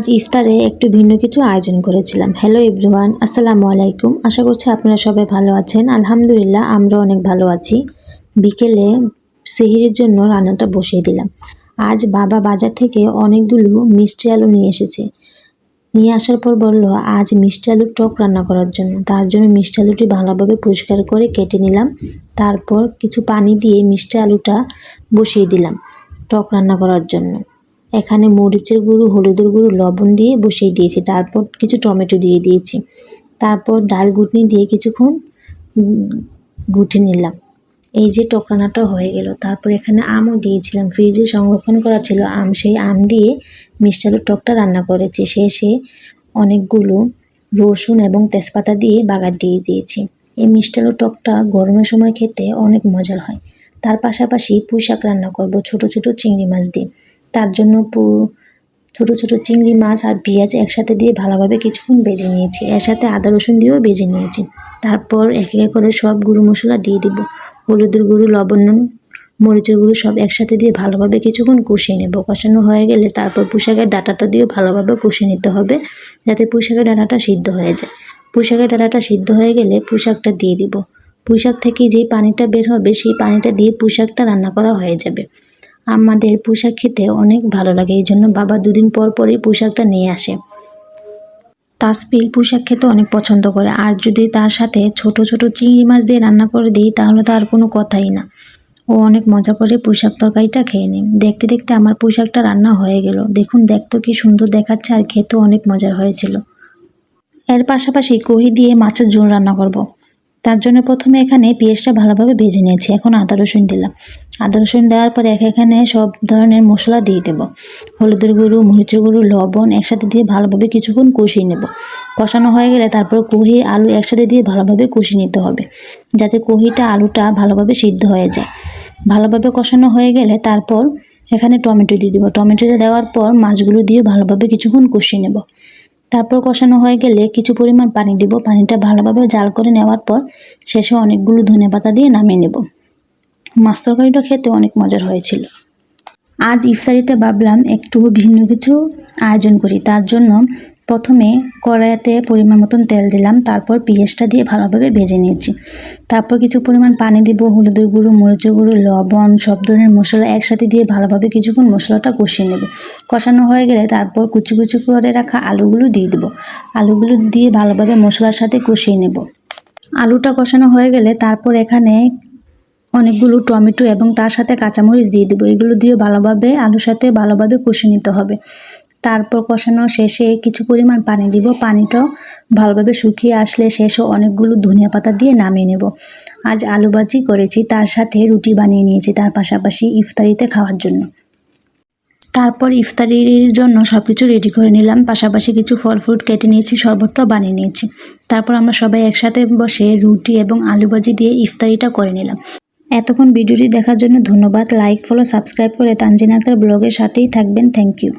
আজ ইফতারে একটু ভিন্ন কিছু আয়োজন করেছিলাম। হ্যালো এভরিওয়ান, আসসালামু আলাইকুম। আশা করছি আপনারা সবাই ভালো আছেন। আলহামদুলিল্লাহ আমরা অনেক ভালো আছি। বিকেলে সেহরির জন্য রান্নাটা বসিয়ে দিলাম। আজ বাবা বাজার থেকে অনেকগুলো মিষ্টি আলু নিয়ে এসেছে। নিয়ে আসার পর বলল আজ মিষ্টি আলুর টক রান্না করার জন্য। তার জন্য মিষ্টি আলুটি ভালোভাবে পরিষ্কার করে কেটে নিলাম। তারপর কিছু পানি দিয়ে মিষ্টি আলুটা বসিয়ে দিলাম টক রান্না করার জন্য। এখানে মরিচের গুঁড়ো, হলুদের গুঁড়ো, লবণ দিয়ে বসিয়ে দিয়েছি। তারপর কিছু টমেটো দিয়ে দিয়েছি। তারপর ডাল ঘুটনি দিয়ে কিছুক্ষণ গুটে নিলাম। এই যে টক রান্নাটা হয়ে গেল। তারপর এখানে আমও দিয়েছিলাম, ফ্রিজে সংরক্ষণ করা ছিল আম, সেই আম দিয়ে মিষ্টি আলুর টকটা রান্না করেছি। শেষে অনেকগুলো রসুন এবং তেজপাতা দিয়ে বাগার দিয়ে দিয়েছি। এই মিষ্টি আলুর টকটা গরমের সময় খেতে অনেক মজার হয়। তার পাশাপাশি পুঁই শাক রান্না করব ছোট ছোট চিংড়ি মাছ দিয়ে। তার জন্য ছোট ছোট চিংড়ি মাছ আর পেঁয়াজ একসাথে দিয়ে ভালোভাবে কিছুক্ষণ ভেজে নিয়েছি। এর সাথে আদা রসুন দিয়েও ভেজে নিয়েছি। তারপর এক এক করে সব গুঁড়ো মশলা দিয়ে দিব। হলুদের গুঁড়ো, লবণ, মরিচের গুঁড়ো সব একসাথে দিয়ে ভালোভাবে কিছুক্ষণ কষিয়ে নেব। কষানো হয়ে গেলে তারপর পুঁই শাকের ডাঁটাটা দিয়েও ভালোভাবে কষিয়ে নিতে হবে, যাতে পুঁই শাকের ডাঁটাটা সিদ্ধ হয়ে যায়। পুঁই শাকের ডাঁটাটা সিদ্ধ হয়ে গেলে পুঁই শাকটা দিয়ে দিব। পুঁই শাক থেকে যেই পানিটা বের হবে সেই পানিটা দিয়ে পুঁই শাকটা রান্না করা হয়ে যাবে। আমাদের পুঁই শাক খেতে অনেক ভালো লাগে, এই জন্য বাবা দুদিন পর পরই পুঁই শাকটা নিয়ে আসে। তাসপিল পুঁই শাক খেতে অনেক পছন্দ করে, আর যদি তার সাথে ছোট ছোট চিংড়ি মাছ দিয়ে রান্না করে দিই তাহলে তো আর কোনো কথাই না। ও অনেক মজা করে পুঁই শাক তরকারিটা খেয়ে নিই। দেখতে দেখতে আমার পুঁই শাকটা রান্না হয়ে গেল। দেখুন দেখতে কি সুন্দর দেখাচ্ছে, আর খেতেও অনেক মজার হয়েছিল। এর পাশাপাশি কহি দিয়ে মাছের ঝোল রান্না করব। তার জন্য প্রথমে এখানে পেঁয়াজটা ভালোভাবে ভেজে নিয়েছি। এখন আদা রসুন দিলাম। আদা রসুন দেওয়ার পরে এখানে সব ধরনের মশলা দিয়ে দেবো। হলুদের গুঁড়ো, মরিচের গুঁড়ো, লবণ একসাথে দিয়ে ভালোভাবে কিছুক্ষণ কষিয়ে নেব। কষানো হয়ে গেলে তারপর কহি, আলু একসাথে দিয়ে ভালোভাবে কষিয়ে নিতে হবে, যাতে কহিটা আলুটা ভালোভাবে সিদ্ধ হয়ে যায়। ভালোভাবে কষানো হয়ে গেলে তারপর এখানে টমেটো দিয়ে দেবো। টমেটোটা দেওয়ার পর মাছগুলো দিয়ে ভালোভাবে কিছুক্ষণ কষিয়ে নেব। তারপর কষানো হয়ে গেলে কিছু পরিমাণ পানি দিব। পানিটা ভালোভাবে জাল করে নেওয়ার পর শেষে অনেকগুলো ধনেপাতা দিয়ে নামিয়ে নেব। মাছ তরকারিটা খেতে অনেক মজার হয়েছিল। আজ ইফতারিতে ভাবলাম একটু ভিন্ন কিছু আয়োজন করি। তার জন্য প্রথমে কড়াইতে পরিমাণ মতন তেল দিলাম। তারপর পেঁয়াজটা দিয়ে ভালোভাবে ভেজে নিয়েছি। তারপর কিছু পরিমাণ পানি দিব। হলুদের গুঁড়ো, মরিচের গুঁড়ো, লবণ, সব ধরনের মশলা একসাথে দিয়ে ভালোভাবে কিছুক্ষণ মশলাটা কষিয়ে নেব। কষানো হয়ে গেলে তারপর কুচি কুচি করে রাখা আলুগুলো দিয়ে দেবো। আলুগুলো দিয়ে ভালোভাবে মশলার সাথে কষিয়ে নেব। আলুটা কষানো হয়ে গেলে তারপর এখানে অনেকগুলো টমেটো এবং তার সাথে কাঁচামরিচ দিয়ে দেবো। এগুলো দিয়ে ভালোভাবে আলুর সাথে ভালোভাবে কষিয়ে নিতে হবে। তারপর কষানো শেষে কিছু পরিমাণ পানি দিব। পানিটাও ভালোভাবে শুকিয়ে আসলে শেষে অনেকগুলো ধনিয়া পাতা দিয়ে নামিয়ে নেব। আজ আলু ভাজি করেছি, তার সাথে রুটি বানিয়ে নিয়েছি তার পাশাপাশি ইফতারিতে খাওয়ার জন্য। তারপর ইফতারির জন্য সব কিছু রেডি করে নিলাম। পাশাপাশি কিছু ফল ফ্রুট কেটে নিয়েছি, শরবতটাও বানিয়ে নিয়েছি। তারপর আমরা সবাই একসাথে বসে রুটি এবং আলু ভাজি দিয়ে ইফতারিটা করে নিলাম। এতক্ষণ ভিডিওটি দেখার জন্য ধন্যবাদ। লাইক, ফলো, সাবস্ক্রাইব করে তানজিনা আক্তার ব্লগের সাথেই থাকবেন। Thank you.